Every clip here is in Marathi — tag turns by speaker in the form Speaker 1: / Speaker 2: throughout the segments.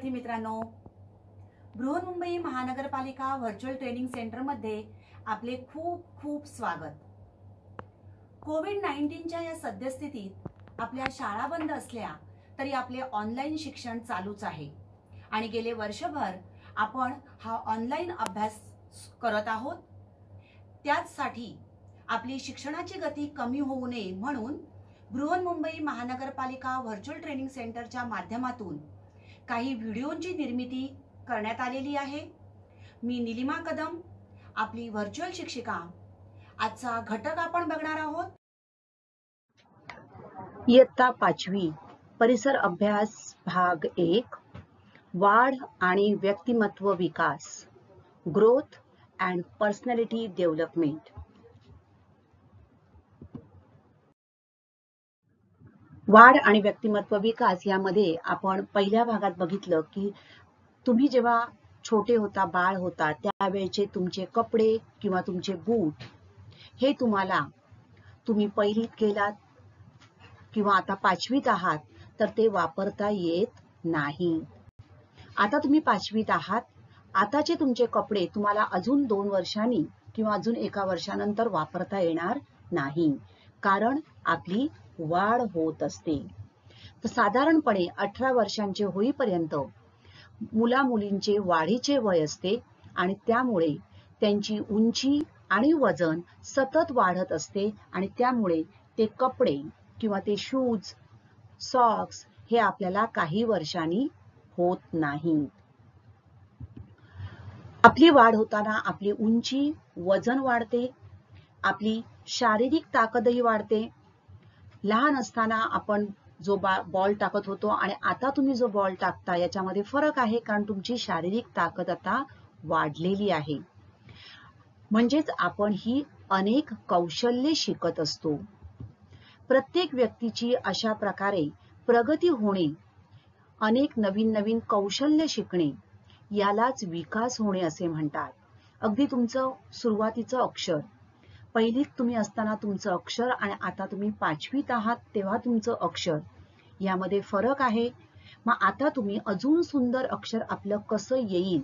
Speaker 1: विद्यार्थी मित्रांनो, बृहन्मुंबई महानगरपालिका व्हर्च्युअल ट्रेनिंग सेंटर मध्ये आपले खूप खूप स्वागत। कोविड-19च्या या सद्यस्थितीत आपल्या शाळा बंद असल्या तरी आपले ऑनलाईन शिक्षण चालूच आहे आणि गेले वर्षभर आपण हा ऑनलाईन अभ्यास करत आहोत। त्याचसाठी आपली शिक्षणाची गती कमी होऊ नये म्हणून बृहन्मुंबई महानगरपालिका व्हर्च्युअल ट्रेनिंग सेंटरच्या माध्यमातून काही व्हिडिओंची निर्मिती करण्यात आलेली आहे। मी निलिमा कदम, आपली व्हर्च्युअल शिक्षिका। आजचा घटक आपण बघणार आहोत।
Speaker 2: इयत्ता 5वी परिसर अभ्यास भाग 1 वाढ आणि व्यक्तिमत्व विकास, ग्रोथ अँड पर्सनॅलिटी डेव्हलपमेंट। वाढ आणि व्यक्तिमत्व विकास यामध्ये आपण पहिल्या भागात बघितलं की तुम्ही जेव्हा छोटे होता, बाळ होता, त्यावेळचे तुमचे कपडे किंवा तुमचे बूट हे तुम्ही पहिलीत गेलात किंवा आता 5वीत आहात तर ते वापरता येत नाही। आता तुम्ही 5वीत आहात, आताचे तुमचे कपडे तुम्हाला अजून 2 वर्षांनी किंवा अजून 1 वर्षानंतर वापरता येणार नाही, कारण आपली वाढ होत असते। तर साधारणपणे 18 वर्षांचे होईपर्यंत मुला मुलींचे वाढीचे वय असते आणि त्यामुळे त्यांची उंची आणि वजन सतत वाढत असते आणि त्यामुळे ते कपडे किंवा ते शूज, सॉक्स हे आपल्याला काही वर्षांनी होत नाही। आपली वाढ होताना आपली उंची, वजन वाढते, आपली शारीरिक ताकदही वाढते। लहान असताना आपण जो बॉल टाकत होतो आणि आता तुम्ही जो बॉल टाकता याच्यामध्ये फरक आहे, कारण तुमची शारीरिक ताकद आता वाढलेली आहे। म्हणजेच आपण ही अनेक कौशल्ये शिकत असतो। प्रत्येक व्यक्तीची अशा प्रकारे प्रगती होणे, अनेक नवीन नवीन कौशल्य शिकणे यालाच विकास होणे असे म्हणतात। अगदी तुमचं सुरुवातीचं अक्षर, पहिलीत तुम्ही असताना तुमचं अक्षर आणि आता तुम्ही 5वीत आहात तेव्हा तुमचं अक्षर यामध्ये फरक आहे। मग आता तुम्ही अजून सुंदर अक्षर आपलं कसं येईल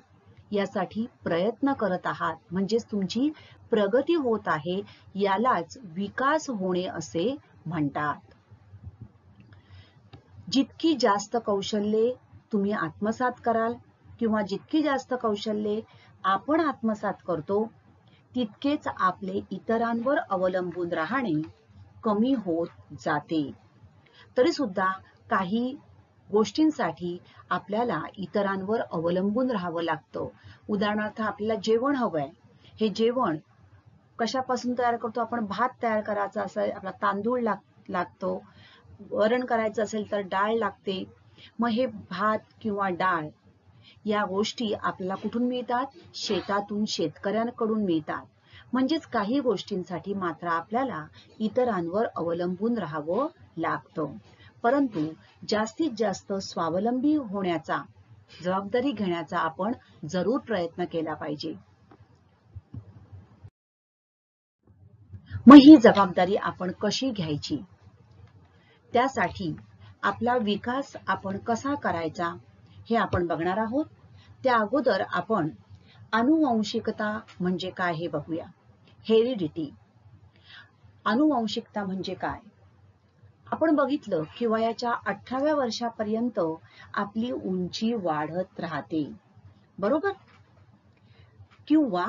Speaker 2: यासाठी प्रयत्न करत आहात, म्हणजेच तुमची प्रगती होत आहे, यालाच विकास होणे असे म्हणतात। जितकी जास्त कौशल्ये तुम्ही आत्मसात कराल किंवा जितकी जास्त कौशल्ये आपण आत्मसात करतो तितकेच आपले इतरांवर अवलंबून राहणे कमी होत जाते। तरी सुद्धा काही गोष्टींसाठी आपल्याला इतरांवर अवलंबून राहावं लागतं। उदाहरणार्थ आपल्याला जेवण हवंय, हे जेवण कशापासून तयार करतो आपण? भात तयार करायचा असेल आपला तांदूळ लागतो, वरण करायचं असेल तर डाळ लागते। मग हे भात किंवा डाळ या गोष्टी आपल्याला कुठून मिळतात? शेतातून, शेतकऱ्यांकडून मिळतात। म्हणजेच काही गोष्टींसाठी मात्र आपल्याला इतरांवर अवलंबून राहावं लागतं, परंतु जास्तीत जास्त स्वावलंबी होण्याचा, जबाबदारी घेण्याचा आपण जरूर प्रयत्न केला पाहिजे। मग ही जबाबदारी आपण कशी घ्यायची? त्यासाठी आपला विकास आपण कसा करायचा हे आपण बघणार आहोत। त्या अगोदर आपण आनुवंशिकता म्हणजे काय हे बघूया। हेरिडिटी, आनुवंशिकता म्हणजे काय? आपण बघितलं की वयाच्या 18व्या वर्षापर्यंत आपली उंची वाढत राहते, बरोबर? किंवा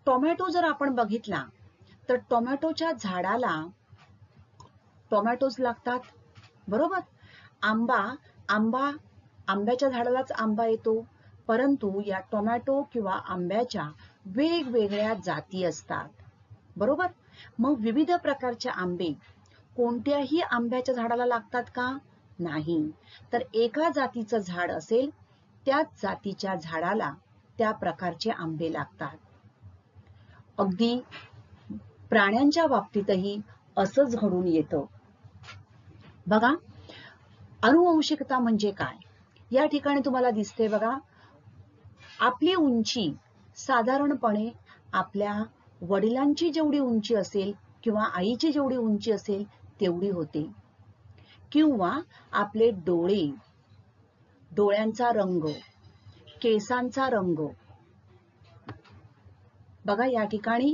Speaker 2: टोमॅटो जर आपण बघितला तर टोमॅटोच्या झाडाला टोमॅटोज लागतात, बरोबर? आंब्याच्या झाडालाच आंबा येतो, परंतु या टोमॅटो किंवा आंब्याच्या वेगवेगळ्या जाती असतात, बरोबर? मग विविध प्रकारचे आंबे कोणत्याही आंब्याच्या झाडाला लागतात का? नाही। तर एका जातीचं झाड असेल त्याच जातीच्या झाडाला त्या प्रकारचे आंबे लागतात। अगदी प्राण्यांच्या बाबतीतही असंच घडून येतं। बघा, आनुवंशिकता म्हणजे काय? या ठिकाणी तुम्हाला दिसते बघा, आपली उंची साधारणपणे आपल्या वडिलांची जेवढी उंची असेल किंवा आईची जेवढी उंची असेल तेवढी होते, किंवा आपले डोळे डोळ्यांचा रंग, केसांचा रंग. बघा या ठिकाणी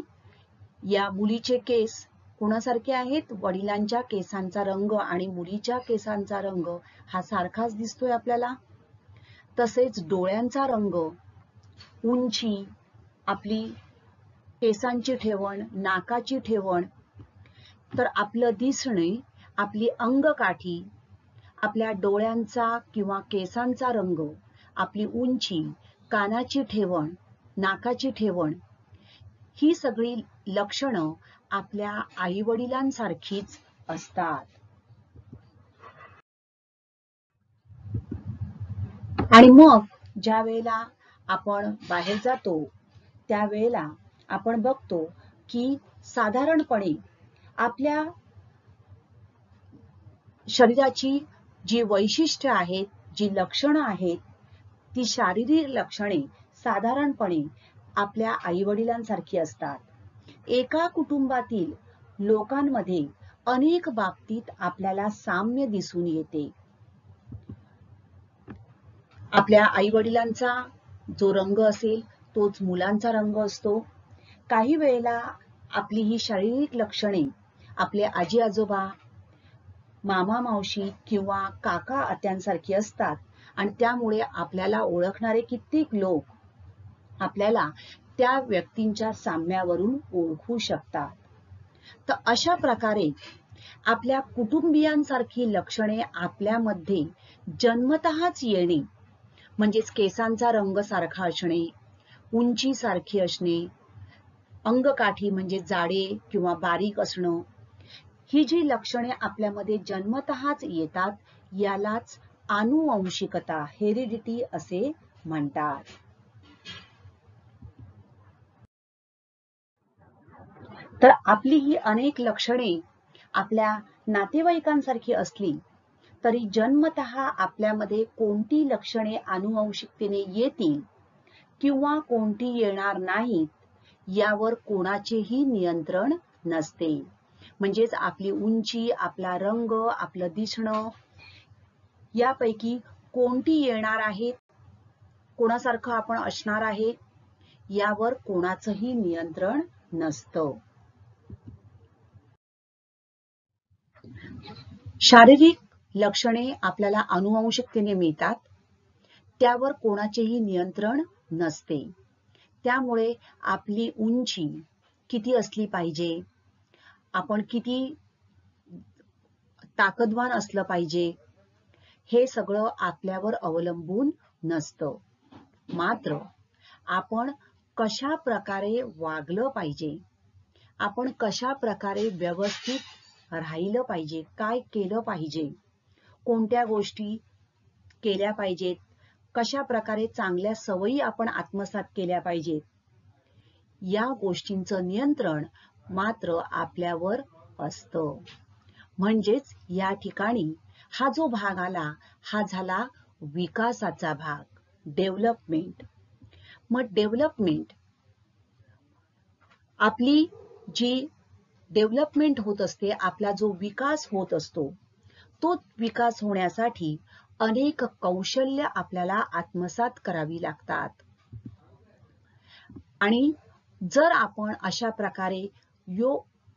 Speaker 2: या मुलीचे केस कोणासारखे आहेत? वडिलांच्या केसांचा रंग आणि मुलीच्या केसांचा रंग हा सारखाच दिसतोय आपल्याला. तसेच डोळ्यांचा रंग, उंची, आपली केसांची ठेवण, नाकाची ठेवण, तर आपलं दिसणे, आपली अंगकाठी, आपल्या डोळ्यांचा किंवा केसांचा रंग, आपली उंची, कानाची ठेवण, नाकाची ठेवण, ही सगळी लक्षणं आपल्या आईवडिलांसारखीच असतात. आणि मग ज्या वेळेला आपण बाहेर जातो त्यावेळेला आपण बघतो की साधारणपणे आपल्या शरीराची जी वैशिष्ट्य आहेत, जी लक्षणं आहेत, ती शारीरिक लक्षणे साधारणपणे आपल्या आईवडिलांसारखी असतात. एका कुटुंबातील लोकांमध्ये अनेक बाबतीत आपल्याला साम्य दिसून येते. आपल्या आईवडिलांचा जो रंग असेल तोच मुलांचा रंग असतो. काही वेळेला आपली ही शारीरिक लक्षणे आपले आजी आजोबा, मामा मावशी किंवा काका आत्यांसारखी असतात आणि त्यामुळे आपल्याला ओळखणारे कित्येक लोक आपल्याला त्या व्यक्तींच्या साम्यावरून ओळखू शकतात. तर अशा प्रकारे आपल्या कुटुंबियांसारखी लक्षणे आपल्यामध्ये जन्मतःच येणे, म्हणजेच केसांचा रंग सारखा असणे, उंची सारखी असणे, अंगकाठी म्हणजे जाडे किंवा बारीक असणं, ही जी लक्षणे आपल्यामध्ये जन्मतःच येतात यालाच आनुवंशिकता, हेरिडिटी असे म्हणतात. तर आपली ही अनेक लक्षणे आपल्या नातेवाईकांसारखी असली तरी जन्मतः आपल्यामध्ये कोणती लक्षणे आनुवंशिकतेने येतील किंवा कोणती येणार नाहीत यावर कोणाचेही नियंत्रण नसते. म्हणजेच आपली उंची, आपला रंग, आपलं दिसणं यापैकी कोणती येणार आहे, कोणासारखं आपण असणार आहे यावर कोणाचंही नियंत्रण नसतं. शारीरिक लक्षणे आपल्याला आनुवंशिकतेने मिळतात, त्यावर कोणाचेही नियंत्रण नसते. त्यामुळे आपली उंची किती असली पाहिजे, आपण किती ताकदवान असलं पाहिजे, हे सगळं आपल्यावर अवलंबून नसतं. मात्र आपण कशा प्रकारे वागलं पाहिजे, आपण कशा प्रकारे व्यवस्थित राहिलं पाहिजे, काय केलं पाहिजे, कोणत्या गोष्टी केल्या पाहिजेत, कशा प्रकारे चांगल्या सवयी आपण आत्मसात केल्या पाहिजेत, या गोष्टींचं नियंत्रण मात्र आपल्यावर असतं. म्हणजेच या ठिकाणी हा जो भाग आला हा झाला विकासाचा भाग, डेव्हलपमेंट. मग डेव्हलपमेंट, आपली जी डेव्हलपमेंट होत असते, आपला जो विकास होत असतो, तो विकास होण्यासाठी अनेक कौशल्य आपल्याला आत्मसात करावी लागतात. आणि जर आपण अशा प्रकारे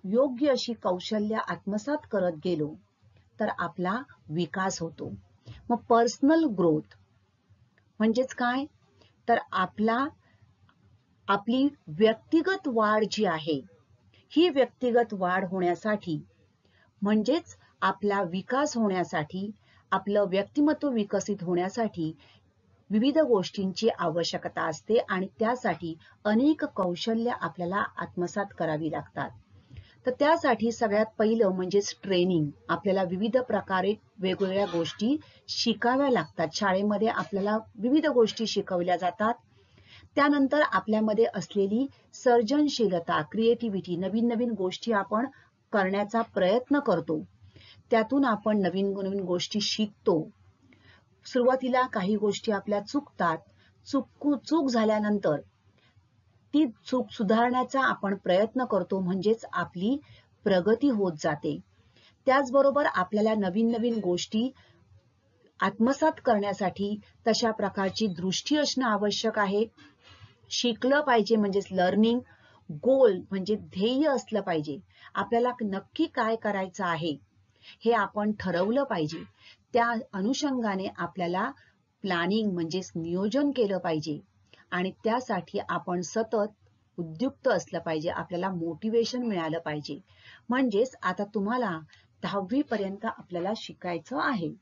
Speaker 2: योग्य अशी कौशल्य आत्मसात करत गेलो तर आपला विकास होतो. मग पर्सनल ग्रोथ म्हणजेच काय, तर आपली व्यक्तिगत वाढ जी आहे, ही व्यक्तिगत वाढ होण्यासाठी म्हणजेच आपला विकास होण्यासाठी, आपलं व्यक्तिमत्व विकसित होण्यासाठी विविध गोष्टींची आवश्यकता असते आणि त्यासाठी अनेक कौशल्य आपल्याला आत्मसात करावी लागतात. तर त्यासाठी सगळ्यात पहिलं म्हणजेच ट्रेनिंग. आपल्याला विविध प्रकारे वेगवेगळ्या गोष्टी शिकाव्या लागतात. शाळेमध्ये आपल्याला विविध गोष्टी शिकवल्या जातात. त्यानंतर आपल्यामध्ये असलेली सर्जनशीलता, क्रिएटिव्हिटी, नवीन नवीन गोष्टी आपण करण्याचा प्रयत्न करतो. त्यातून आपण नवीन नवीन गोष्टी शिकतो. सुरुवातीला काही गोष्टी आपल्या चुकतात. चूक झाल्यानंतर ती चूक सुधारण्याचा आपण प्रयत्न करतो, म्हणजेच आपली प्रगती होत जाते. त्याचबरोबर आपल्याला नवीन नवीन गोष्टी आत्मसात करण्यासाठी तशा प्रकारची दृष्टी असणं आवश्यक आहे. शिकलं पाहिजे म्हणजेच लर्निंग. गोल म्हणजे ध्येय असलं पाहिजे. आपल्याला नक्की काय करायचं आहे हे आपण ठरवलं पाहिजे. त्या अनुषंगाने आपल्याला प्लॅनिंग म्हणजेच नियोजन केलं पाहिजे आणि त्यासाठी आपण सतत उद्युक्त असलं पाहिजे. आपल्याला मोटिवेशन मिळालं पाहिजे. म्हणजेच आता तुम्हाला 10वी पर्यंत आपल्याला शिकायचं आहे.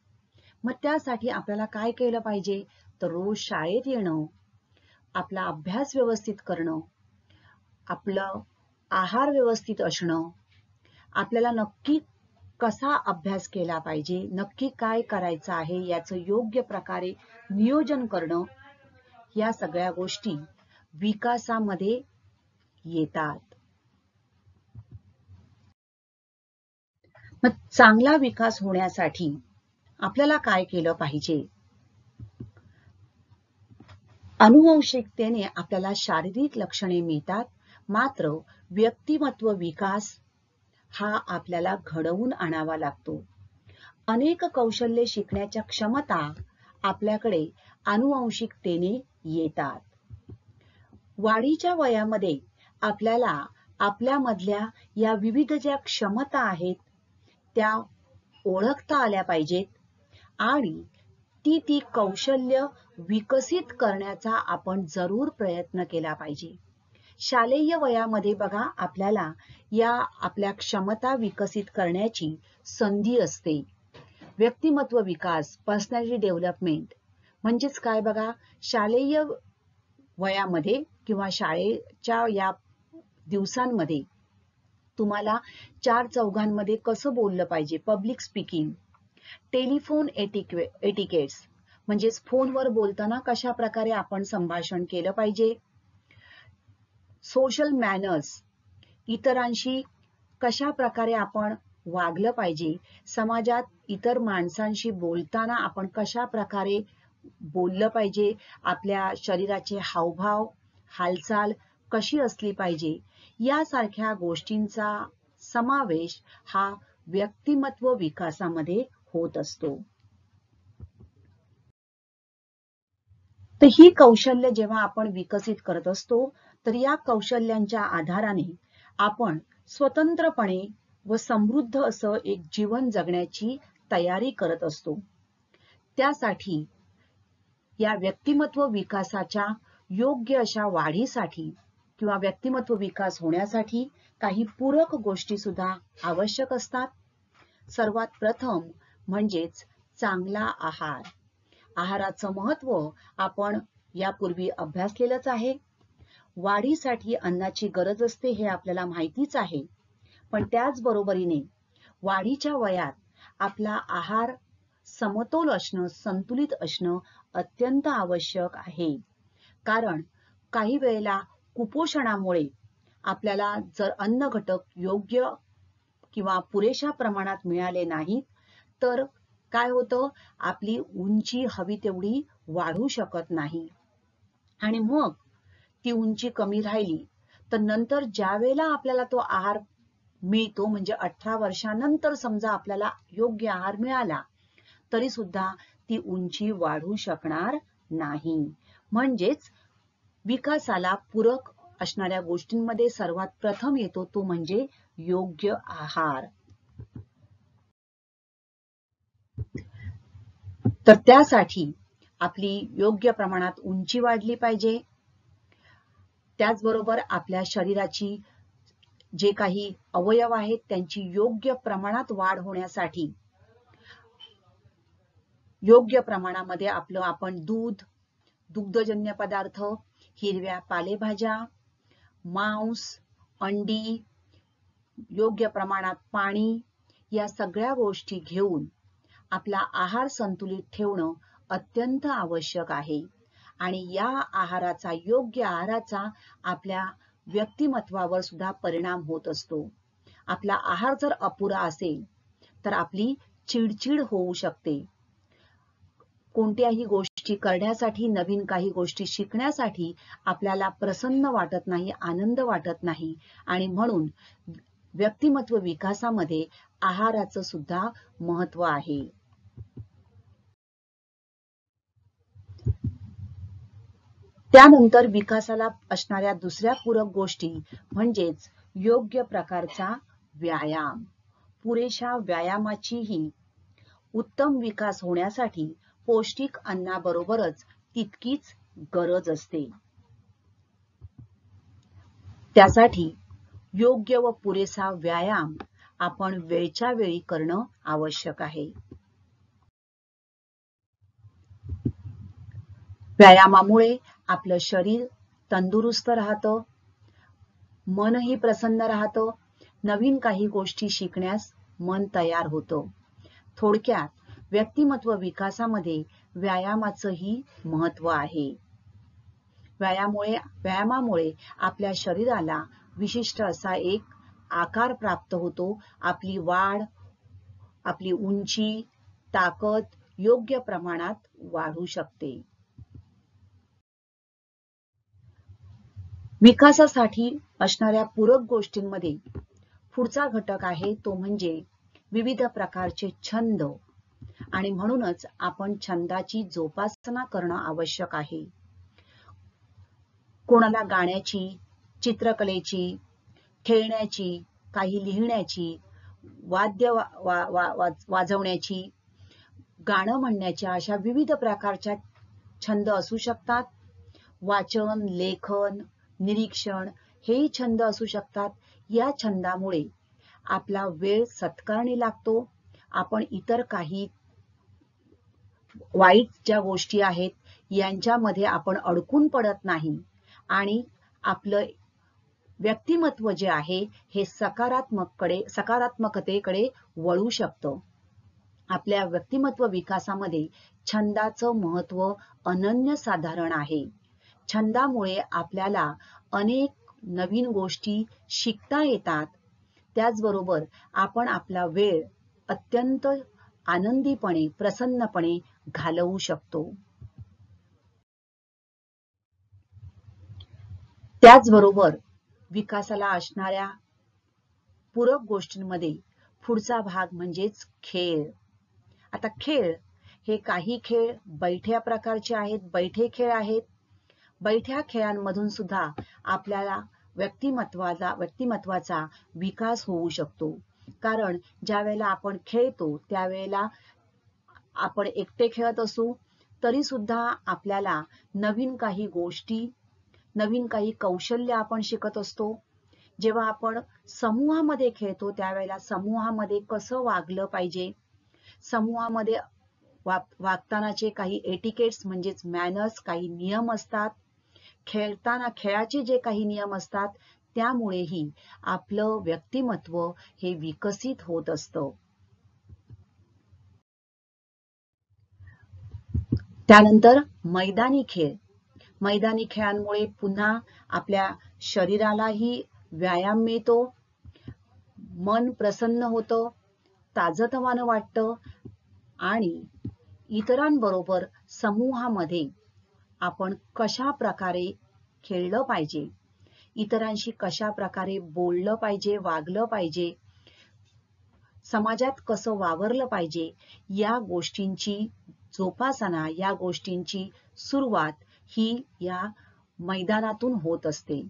Speaker 2: मग त्यासाठी आपल्याला काय केलं पाहिजे तर रोज शाळेत येणं, आपला अभ्यास व्यवस्थित करणं, आपलं आहार व्यवस्थित असणं, आपल्याला नक्की कसा अभ्यास केला पाहिजे, नक्की काय करायचं आहे याचं योग्य प्रकारे नियोजन करणं, या सगळ्या गोष्टी विकासामध्ये येतात. मग चांगला विकास होण्यासाठी आपल्याला काय केलं पाहिजे? अनुवंशिकतेने आपल्याला शारीरिक लक्षणे मिळतात, मात्र व्यक्तिमत्व विकास हा आपल्याला घडवून आणावा लागतो. अनेक कौशल्ये शिकण्याच्या क्षमता आपल्याकडे अनुवंशिकतेने येतात. वाढीच्या वयामध्ये आपल्याला आपल्यामधल्या या विविध ज्या क्षमता आहेत त्या ओळखता आल्या पाहिजेत आणि ती कौशल्य विकसित करण्याचा आपण जरूर प्रयत्न केला पाहिजे. शालेय वयामध्ये बघा आपल्याला या आपल्या क्षमता विकसित करण्याची संधी असते. व्यक्तिमत्व विकास, पर्सनॅलिटी डेव्हलपमेंट म्हणजेच काय बघा, शालेय वयामध्ये किंवा शाळेच्या या दिवसांमध्ये तुम्हाला चार चौघांमध्ये कसं बोललं पाहिजे, पब्लिक स्पीकिंग, टेलिफोन एटिकेट्स म्हणजेच फोनवर बोलताना कशा प्रकारे आपण संभाषण केलं पाहिजे, सोशल मॅनर्स, इतरांशी कशा प्रकारे आपण वागलं पाहिजे, समाजात इतर माणसांशी बोलताना आपण कशा प्रकारे बोललं पाहिजे, आपल्या शरीराचे हावभाव, हालचाल कशी असली पाहिजे, यासारख्या गोष्टींचा समावेश हा व्यक्तिमत्व विकासामध्ये होत असतो. तर ही कौशल्य जेव्हा आपण विकसित करत असतो तर या कौशल्यांच्या आधाराने आपण स्वतंत्रपणे व समृद्ध असं एक जीवन जगण्याची तयारी करत असतो. त्यासाठी या व्यक्तिमत्व विकासाच्या योग्य अशा वाढीसाठी किंवा व्यक्तिमत्व विकास होण्यासाठी काही पूरक गोष्टी सुद्धा आवश्यक असतात. सर्वात प्रथम म्हणजेच चांगला आहार. आहाराचं महत्व आपण यापूर्वी अभ्यासलेलंच आहे. वाढीसाठी अन्नाची गरज असते हे आपल्याला माहितीच आहे, पण त्याचबरोबरीने वाढीच्या वयात आपला आहार समतोल असणं, संतुलित असणं अत्यंत आवश्यक आहे. कारण काही वेळेला कुपोषणामुळे आपल्याला जर अन्न घटक योग्य किंवा पुरेशा प्रमाणात मिळाले नाहीत तर काय होतं, आपली उंची हवी तेवढी वाढू शकत नाही आणि मग ती उंची कमी राहिली तर नंतर ज्या वेळेला आपल्याला तो आहार मिळतो, म्हणजे 18 वर्षानंतर समजा आपल्याला योग्य आहार मिळाला तरी सुद्धा ती उंची वाढू शकणार नाही. म्हणजेच विकासाला पूरक असणाऱ्या गोष्टींमध्ये सर्वात प्रथम येतो तो म्हणजे योग्य आहार. तर त्यासाठी आपली योग्य प्रमाणात उंची वाढली पाहिजे. त्याचबरोबर आपल्या शरीराची जे काही अवयव आहेत त्यांची योग्य प्रमाणात वाढ होण्यासाठी योग्य प्रमाणामध्ये आपण दूध, दुग्धजन्य पदार्थ, हिरव्या पालेभाज्या, मांस, अंडी, योग्य प्रमाणात पाणी या सगळ्या गोष्टी घेऊन आपला आहार संतुलित ठेवणं अत्यंत आवश्यक आहे. आणि या आहाराचा, योग्य आहाराचा आपल्या व्यक्तिमत्वावर सुद्धा परिणाम होत असतो. आपला आहार जर अपुरा असेल तर आपली चिडचिड होऊ शकते. कोणत्याही गोष्टी करण्यासाठी, नवीन काही गोष्टी शिकण्यासाठी आपल्याला प्रसन्न वाटत नाही, आनंद वाटत नाही आणि म्हणून व्यक्तिमत्व विकासामध्ये आहाराचं सुद्धा महत्व आहे. त्यानंतर विकासाला असणाऱ्या दुसऱ्या पूरक गोष्टी म्हणजेच योग्य प्रकारचा व्यायाम. पुरेशा व्यायामाचीही उत्तम विकास होण्यासाठी पौष्टिक अन्नाबरोबरच तितकीच गरज असते. त्यासाठी योग्य व पुरेसा व्यायाम आपण वेळच्या वेळी करणं आवश्यक आहे. व्यायामामुळे आपलं शरीर तंदुरुस्त राहतं, मनही प्रसन्न राहतं, नवीन काही गोष्टी शिकण्यास मन तयार होतं. थोडक्यात व्यक्तिमत्व विकासामध्ये व्यायामाचंही महत्त्व आहे. व्यायामामुळे आपल्या शरीराला विशिष्ट असा एक आकार प्राप्त होतो. आपली वाढ, आपली उंची, ताकद योग्य प्रमाणात वाढू शकते. विकासासाठी असणाऱ्या पूरक गोष्टींमध्ये पुढचा घटक आहे तो म्हणजे विविध प्रकारचे छंद, आणि म्हणूनच आपण छंदाची जोपासना करणं आवश्यक आहे. कोणाला गाण्याची, चित्रकलेची, खेळण्याची, काही लिहिण्याची, वाद्य वाजवण्याची, गाणं म्हणण्याची अशा विविध प्रकारच्या छंद असू शकतात. वाचन, लेखन, निरीक्षण हेही छंद असू शकतात. या छंदामुळे आपला वेळ सत्कारणी लागतो. आपण इतर काही वाईट ज्या गोष्टी आहेत यांच्यामध्ये आपण अडकून पडत नाही आणि आपलं व्यक्तिमत्व जे आहे हे सकारात्मकतेकडे वळू शकतं. आपल्या व्यक्तिमत्व विकासामध्ये छंदाचं महत्त्व अनन्यसाधारण आहे. छंदामुळे आपल्याला अनेक नवीन गोष्टी शिकता येतात. त्याचबरोबर आपण आपला वेळ अत्यंत आनंदीपणे, प्रसन्नपणे घालवू शकतो. त्याचबरोबर विकासाला असणाऱ्या पूरक गोष्टींमध्ये पुढचा भाग म्हणजेच खेळ. आता खेळ हे काही खेळ बैठ्या प्रकारचे आहेत, बैठे खेळ आहेत. बैठ्या खेळांमधून सुद्धा आपल्याला व्यक्तिमत्वाचा विकास होऊ शकतो. कारण ज्या वेळेला आपण खेळतो त्यावेळेला आपण एकटे खेळत असू तरी सुद्धा आपल्याला नवीन काही गोष्टी, नवीन काही कौशल्य आपण शिकत असतो. जेव्हा आपण समूहामध्ये खेळतो त्यावेळेला समूहामध्ये कसं वागलं पाहिजे, समूहामध्ये वागतानाचे काही एटिकेट्स म्हणजेच मॅनर्स, काही नियम असतात. खेळताना खेळाचे जे काही नियम असतात त्यामुळेही आपलं व्यक्तिमत्व हे विकसित होत असतं. त्यानंतर मैदानी खेळ. मैदानी खेळांमुळे पुन्हा आपल्या शरीरालाही व्यायाम मिळतो, मन प्रसन्न होतं, ताजतवानं वाटतं आणि इतरांबरोबर समूहामध्ये आपण कशा प्रकारे खेळलं पाहिजे, इतरांशी कशा प्रकारे बोललं पाहिजे, वागलं पाहिजे, समाजात कसं वावरलं पाहिजे, या गोष्टींची जोपासना, या गोष्टींची सुरुवात ही या मैदानातून होत असते.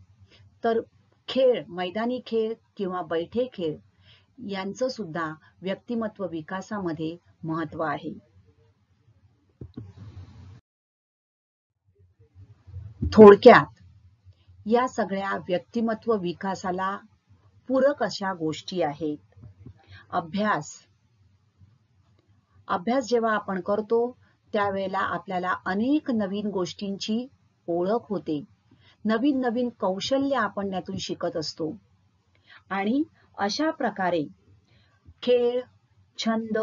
Speaker 2: तर खेळ, मैदानी खेळ किंवा बैठे खेळ यांचं सुद्धा व्यक्तिमत्व विकासामध्ये महत्त्व आहे. थोडक्यात या सगळ्या व्यक्तिमत्व विकासाला पूरक अशा गोष्टी आहेत. अभ्यास जेव्हा आपण करतो त्यावेळेला आपल्याला अनेक नवीन गोष्टींची ओळख होते, नवीन नवीन कौशल्य आपण त्यातून शिकत असतो. आणि अशा प्रकारे खेळ, छंद,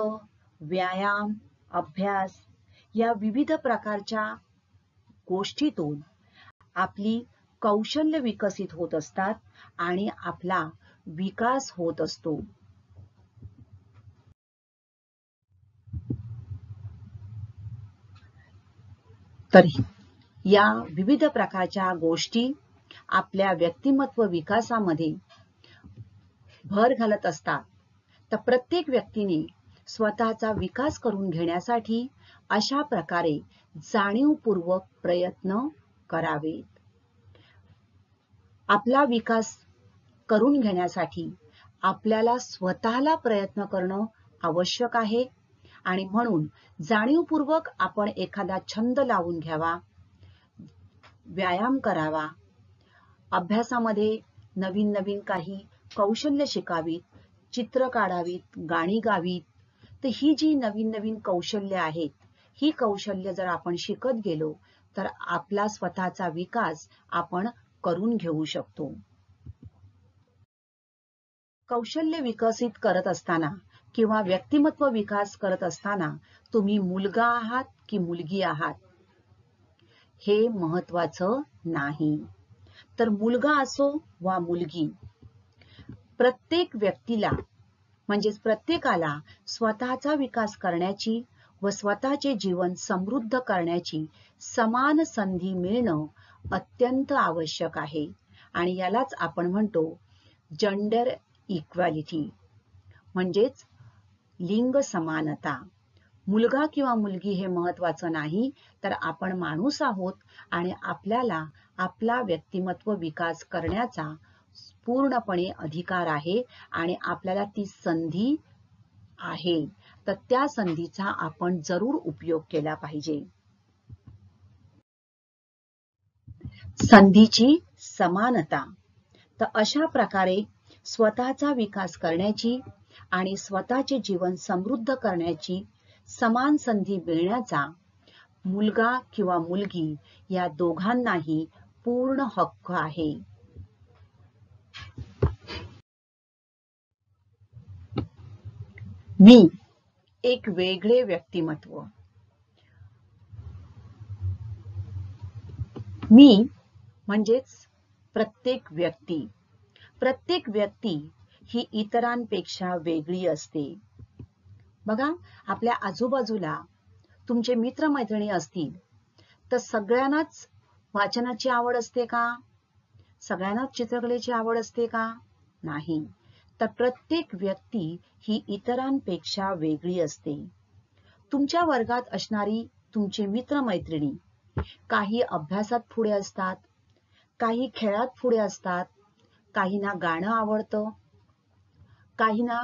Speaker 2: व्यायाम, अभ्यास या विविध प्रकारच्या गोष्टीतून आपली कौशल्य विकसित होत असतात आणि आपला विकास होत असतो. तर या विविध प्रकारच्या गोष्टी आपल्या व्यक्तिमत्व विकासामध्ये भर घालत असतात. तर प्रत्येक व्यक्तीने स्वतःचा विकास करून घेण्यासाठी अशा प्रकारे जाणीवपूर्वक प्रयत्न करावेत. आपला विकास करून घेण्यासाठी आपल्याला स्वतःला प्रयत्न करणं आवश्यक आहे आणि म्हणून जाणीवपूर्वक आपण एखादा छंद लावून घ्यावा, व्यायाम करावा, अभ्यासामध्ये नवीन नवीन काही कौशल्य शिकावीत, चित्र काढावीत, गाणी गावीत. तर ही जी नवीन नवीन कौशल्य आहेत, ही कौशल्य जर आपण शिकत गेलो तर आपला स्वतःचा विकास आपण करून घेऊ शकतो. कौशल्य विकसित करत असताना किंवा व्यक्तिमत्व विकास करत असताना तुम्ही मुलगा आहात की मुलगी आहात हे महत्वाचं नाही. तर मुलगा असो वा मुलगी, प्रत्येक व्यक्तीला म्हणजेच प्रत्येकाला स्वतःचा विकास करण्याची व स्वतःचे जीवन समृद्ध करण्याची समान संधी मिळणं अत्यंत आवश्यक आहे. आणि यालाच आपण म्हणतो जेंडर इक्वॅलिटी, म्हणजेच लिंग समानता. मुलगा किंवा मुलगी हे महत्वाचं नाही, तर आपण माणूस आहोत आणि आपल्याला आपला व्यक्तिमत्व विकास करण्याचा पूर्णपणे अधिकार आहे आणि आपल्याला ती संधी आहे. तर त्या संधीचा आपण जरूर उपयोग केला पाहिजे. संधीची समानता. तर अशा प्रकारे स्वतःचा विकास करण्याची आणि स्वतःचे जीवन समृद्ध करण्याची समान संधी मिळण्याचा मुलगा किंवा मुलगी या दोघांनाही पूर्ण हक्क आहे. मी एक वेगळे व्यक्तिमत्व. मी म्हणजेच प्रत्येक व्यक्ती. प्रत्येक व्यक्ती ही इतरांपेक्षा वेगळी असते. बघा, आपल्या आजूबाजूला तुमचे मित्रमैत्रिणी असतील तर सगळ्यांनाच वाचनाची आवड असते का? सगळ्यांनाच चित्रकलेची आवड असते का? नाही. तर प्रत्येक व्यक्ती ही इतरांपेक्षा वेगळी असते. तुमच्या वर्गात असणारी तुमचे मित्रमैत्रिणी काही अभ्यासात पुढे असतात, काही खेळात पुढे असतात, काहींना गाणं आवडतं, काहींना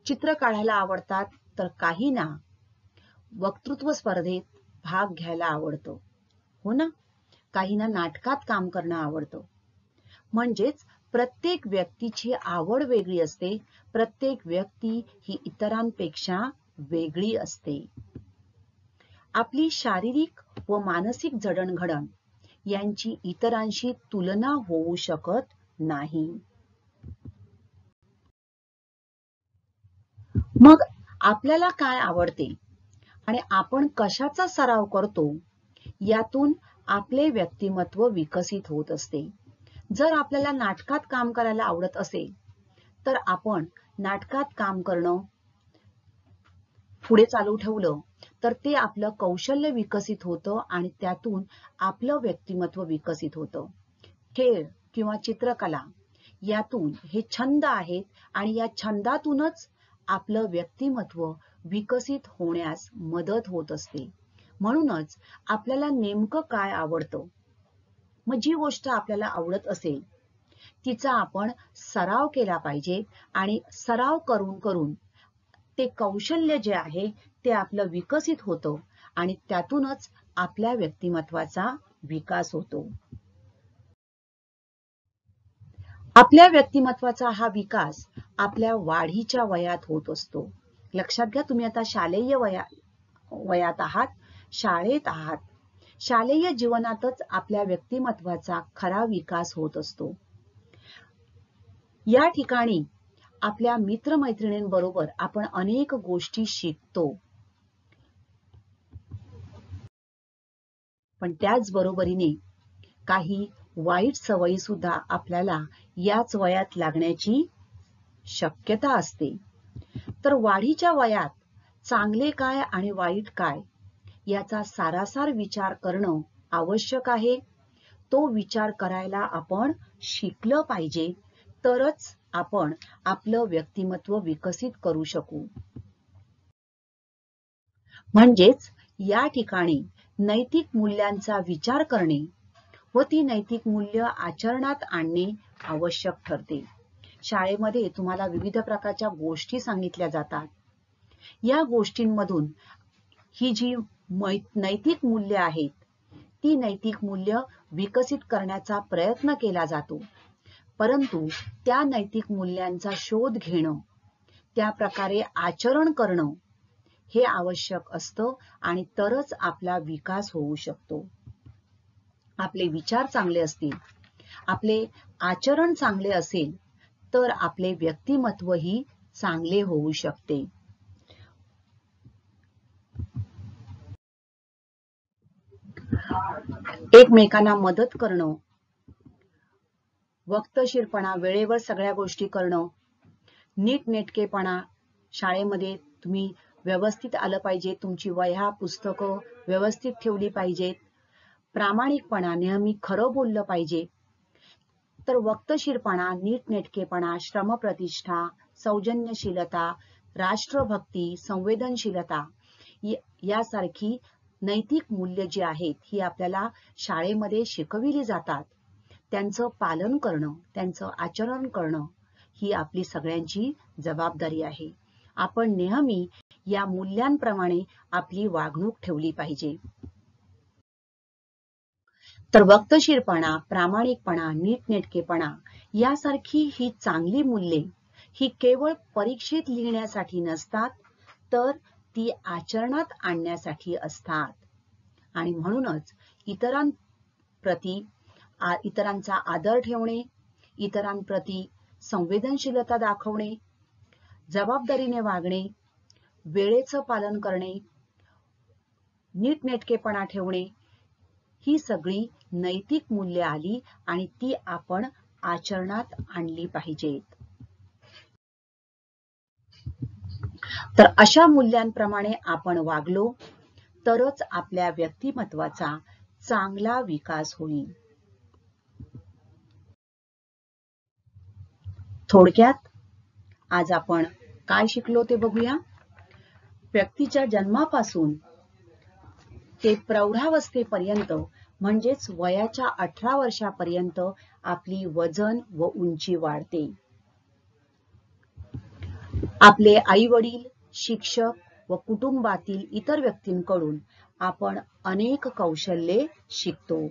Speaker 2: चित्र काढायला आवडतात, तर काहींना वक्तृत्व स्पर्धेत भाग घ्यायला आवडतं. हो ना? काहींना नाटकात काम करणं आवडतं. म्हणजेच प्रत्येक व्यक्तीची आवड वेगळी असते. प्रत्येक व्यक्ती ही इतरांपेक्षा वेगळी असते. आपली शारीरिक व मानसिक जडणघडण यांची इतरांशी तुलना होऊ शकत नाही. मग आपल्याला काय आवडते आणि आपण कशाचा सराव करतो यातून आपले व्यक्तिमत्व विकसित होत असते. जर आपल्याला नाटकात काम करायला आवडत असेल तर आपण नाटकात काम करणं पुढे चालू ठेवलं तर ते आपलं कौशल्य विकसित होतं आणि त्यातून आपलं व्यक्तिमत्व विकसित होतं. खेळ किंवा चित्रकला यातून हे छंद आहेत आणि या छंदातूनच आपलं व्यक्तिमत्व विकसित होण्यास मदत होत असते. म्हणूनच आपल्याला नेमकं काय आवडतं, मग जी गोष्ट आपल्याला आवडत असेल तिचा आपण सराव केला पाहिजे आणि सराव करून करून ते कौशल्य जे आहे ते आपलं विकसित होतं आणि त्यातूनच आपल्या व्यक्तिमत्वाचा विकास होतो. आपल्या व्यक्तिमत्वाचा हा विकास आपल्या वाढीच्या वयात होत असतो. लक्षात घ्या, तुम्ही आता शालेय वयात आहात, शाळेत आहात. शालेय जीवनातच आपल्या व्यक्तिमत्वाचा खरा विकास होत असतो. या ठिकाणी आपल्या मित्रमैत्रिणींबरोबर आपण अनेक गोष्टी शिकतो, पण त्याच बरोबरीने काही वाईट सवयी सुद्धा आपल्याला याच वयात लागण्याची शक्यता असते. तर वाढीच्या वयात चांगले काय आणि वाईट काय याचा सारासार विचार करणं आवश्यक आहे. तो विचार करायला आपण शिकलं पाहिजे, तरच आपण आपलं व्यक्तिमत्व विकसित करू शकू. म्हणजेच या ठिकाणी नैतिक मूल्यांचा विचार करणे व ती नैतिक मूल्य आचरणात आणणे आवश्यक ठरते. शाळेमध्ये तुम्हाला विविध प्रकारच्या गोष्टी सांगितल्या जातात. या गोष्टींमधून ही जी नैतिक मूल्य आहेत, ती नैतिक मूल्य विकसित करण्याचा प्रयत्न केला जातो. परंतु त्या नैतिक मूल्यांचा शोध घेणं, त्या प्रकारे आचरण करणं हे आवश्यक असतं आणि तरच आपला विकास होऊ शकतो. आपले विचार चांगले असतील, आपले आचरण चांगले असेल तर आपले व्यक्तिमत्वही चांगले होऊ शकते. एकमेकांना मदत करणं, वक्तशीरपणा, वेळेवर सगळ्या गोष्टी करणं, नीटनेटकेपणा, शाळेमध्ये तुम्ही व्यवस्थित आलं पाहिजे, तुमची वह्या पुस्तकं व्यवस्थित ठेवली पाहिजेत, प्रामाणिकपणा, नेहमी खरं बोललं पाहिजे. तर वक्तशीरपणा, नीटनेटकेपणा, श्रमप्रतिष्ठा, सौजन्यशीलता, राष्ट्रभक्ती, संवेदनशीलता यासारखी नैतिक मूल्य जी आहेत ही आपल्याला शाळेमध्ये शिकविली जातात. त्यांचं पालन करणं, त्यांचं आचरण करणं ही आपली सगळ्यांची जबाबदारी आहे. आपण नेहमी या मूल्यांप्रमाणे आपली वागणूक ठेवली पाहिजे. तर वक्तशीरपणा, प्रामाणिकपणा, नीटनेटकेपणा यासारखी ही चांगली मूल्ये ही केवळ परीक्षेत लिहिण्यासाठी नसतात, तर ती आचरणात आणण्यासाठी असतात. आणि म्हणूनच इतरांचा आदर ठेवणे, इतरांप्रती संवेदनशीलता दाखवणे, जबाबदारीने वागणे, वेळेचं पालन करणे, नीटनेटकेपणा ठेवणे ही सगळी नैतिक मूल्ये आली आणि ती आपण आचरणात आणली पाहिजेत. तर अशा मूल्यांप्रमाणे आपण वागलो तरच आपल्या व्यक्तिमत्वाचा चांगला विकास होईल. थोडक्यात आज आपण काय शिकलो ते बघूया. व्यक्तीच्या जन्मापासून ते प्रौढावस्थेपर्यंत म्हणजेच वयाच्या 18 वर्षापर्यंत आपली वजन व उंची वाढते. आपले आई वडील, शिक्षक व कुटुंबातील इतर व्यक्तींकडून आपण अनेक कौशल्ये शिकतो.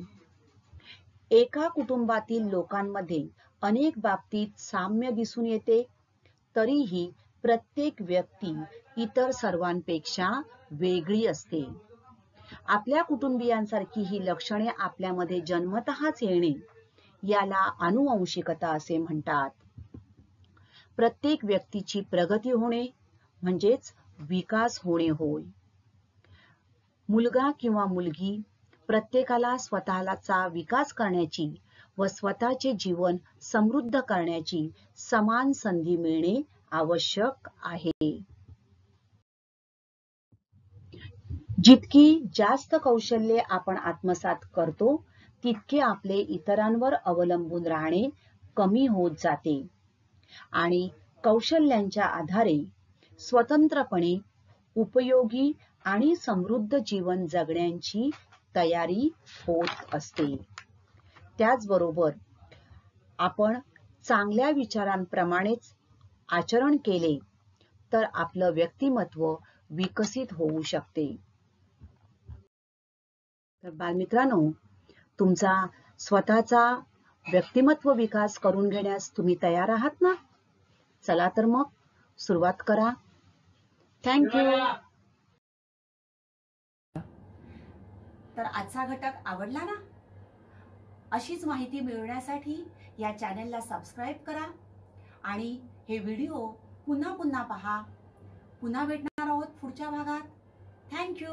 Speaker 2: एका कुटुंबातील लोकांमध्ये अनेक बाबतीत साम्य दिसून येते, तरीही प्रत्येक व्यक्ती इतर सर्वांपेक्षा वेगळी असते. आपल्या कुटुंबियांसारखी ही लक्षणे आपल्यामध्ये जन्मतःच येणे याला आनुवंशिकता असे म्हणतात. प्रत्येक व्यक्तीची प्रगती होणे म्हणजेच विकास होणे होय. मुलगा किंवा मुलगी प्रत्येकाला स्वतःचा विकास करण्याची व स्वतःचे जीवन समृद्ध करण्याची समान संधी मिळणे आवश्यक आहे. जितकी जास्त कौशल्ये आपण आत्मसात करतो, तितके आपले इतरांवर अवलंबून राहणे कमी होत जाते आणि कौशल्यांच्या आधारे स्वतंत्रपणे उपयोगी आणि समृद्ध जीवन जगण्याची तयारी होत असते. त्याचबरोबर आपण चांगल्या विचारांप्रमाणेच आचरण केले तर आपलं व्यक्तिमत्व विकसित होऊ शकते. तर बालमित्रांनो, तुमचा स्वतःचा व्यक्तिमत्व विकास करून घेण्यास तुम्ही तयार आहात ना? चला तर मग सुरुवात करा. थँक्यू.
Speaker 1: तर आजचा घटक आवडला ना? अशीच माहिती मिळवण्यासाठी या चॅनलला सबस्क्राईब करा आणि हे व्हिडिओ पुन्हा पुन्हा पहा. पुन्हा भेटणार आहोत पुढच्या भागात. थँक्यू.